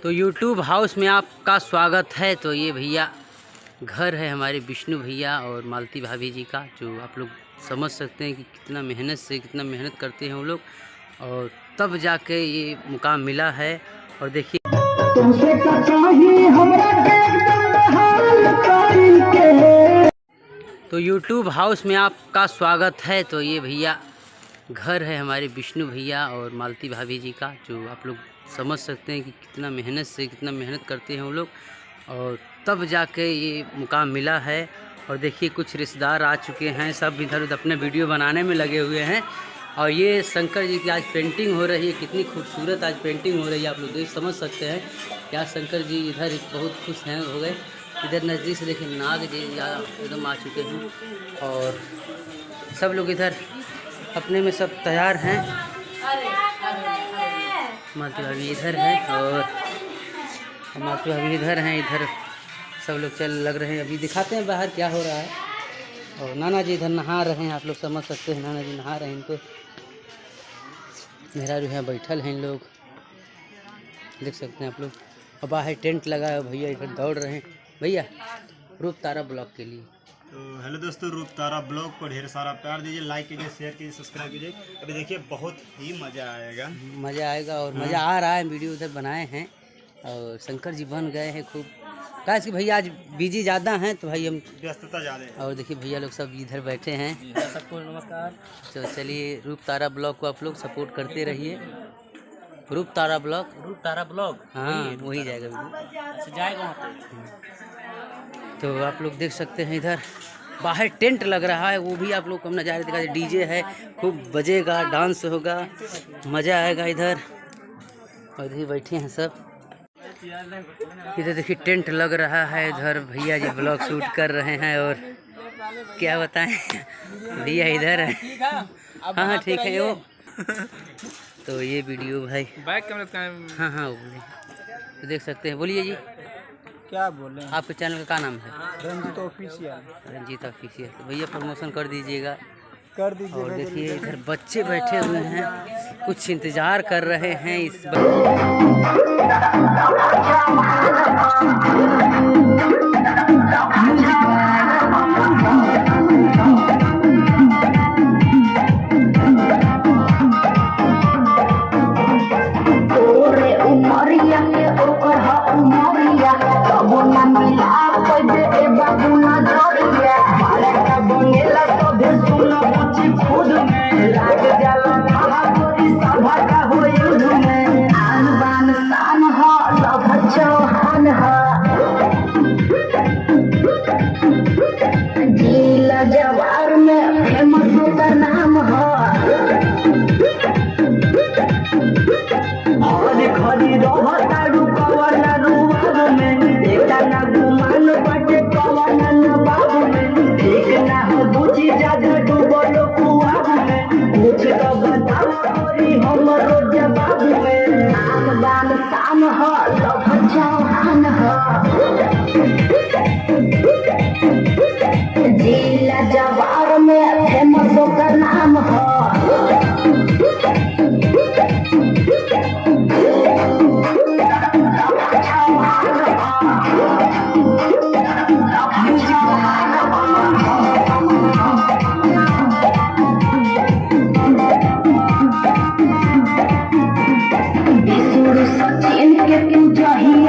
तो YouTube house में आपका स्वागत है। तो ये भैया घर है हमारे विष्णु भैया और मालती भाभी जी का, जो आप लोग समझ सकते हैं कि कितना मेहनत करते हैं वो लोग, और तब जाके ये मुकाम मिला है। और देखिए तो YouTube हाउस में आपका स्वागत है। तो ये भैया घर है हमारे विष्णु भैया और मालती भाभी जी का, जो आप लोग समझ सकते हैं कि कितना मेहनत करते हैं वो लोग, और तब जाके ये मुकाम मिला है। और देखिए कुछ रिश्तेदार आ चुके हैं, सब इधर उधर अपने वीडियो बनाने में लगे हुए हैं। और ये शंकर जी की आज पेंटिंग हो रही है, कितनी खूबसूरत आज पेंटिंग हो रही है, आप लोग देख समझ सकते हैं। क्या शंकर जी इधर बहुत खुश हैं हो गए। इधर नज़दीक से देखिए नाग जी एकदम आ चुके हैं, और सब लोग इधर अपने में सब तैयार हैं। मालती भाभी इधर है और मालती भाभी इधर हैं, इधर सब लोग लग रहे हैं। अभी दिखाते हैं बाहर क्या हो रहा है। और नाना जी इधर नहा रहे हैं, आप लोग समझ सकते हैं, नाना जी नहा रहे हैं। इनको मेहरा जो है बैठल हैं, इन लोग देख सकते हैं आप लोग। और बाहर टेंट लगा है, भैया इधर दौड़ रहे हैं। भैया रूप तारा ब्लॉग के लिए तो हेलो दोस्तों, रूप तारा ब्लॉग को ढेर सारा प्यार दीजिए, लाइक कीजिए, शेयर कीजिए, सब्सक्राइब कीजिए। अभी देखिए बहुत ही मज़ा आएगा और मज़ा आ रहा है। वीडियो उधर बनाए हैं और शंकर जी बन गए हैं खूब। क्या कि भैया आज बिजी ज़्यादा हैं, तो भाई हम व्यस्तता ज़्यादा है। और देखिए भैया लोग सब इधर बैठे हैं। सबको नमस्कार। तो चलिए रूप तारा ब्लॉग को आप लोग सपोर्ट करते रहिए। रूप तारा ब्लॉग हाँ वही जाएगा वीडियो, जाएगा वहाँ पे। तो आप लोग देख सकते हैं इधर बाहर टेंट लग रहा है, वो भी आप लोग को हम नज़ारे दिखा। डीजे है, खूब बजेगा, डांस होगा, मज़ा आएगा इधर। और इधर बैठे हैं सब, इधर देखिए टेंट लग रहा है। इधर भैया जी ब्लॉग शूट कर रहे हैं, और क्या बताएं भैया इधर है। हाँ ठीक है वो। तो ये वीडियो भाई बैक कैमरा हाँ बोलिए, तो देख सकते हैं। बोलिए जी क्या बोल रहे हैं? आपके चैनल का क्या नाम है? रंजीत ऑफिशियल। तो भैया प्रमोशन कर दीजिएगा। कर दीजिए। और देखिए इधर बच्चे बैठे हुए हैं, कुछ इंतजार कर रहे हैं इस जवार में फेमस का नाम है। खरी रहता रुकवना रुबाब में, देखा ना गुमान बटे कवना न बाबू में, ठीक ना हो बुझी जादू डूबल कुआब में, कुछ तो बताओ कोरी हमरो जवाब में। आन बान शान है सब चौहान है, जिला जवार में फेमस का नाम है। सचिन के पूजा ही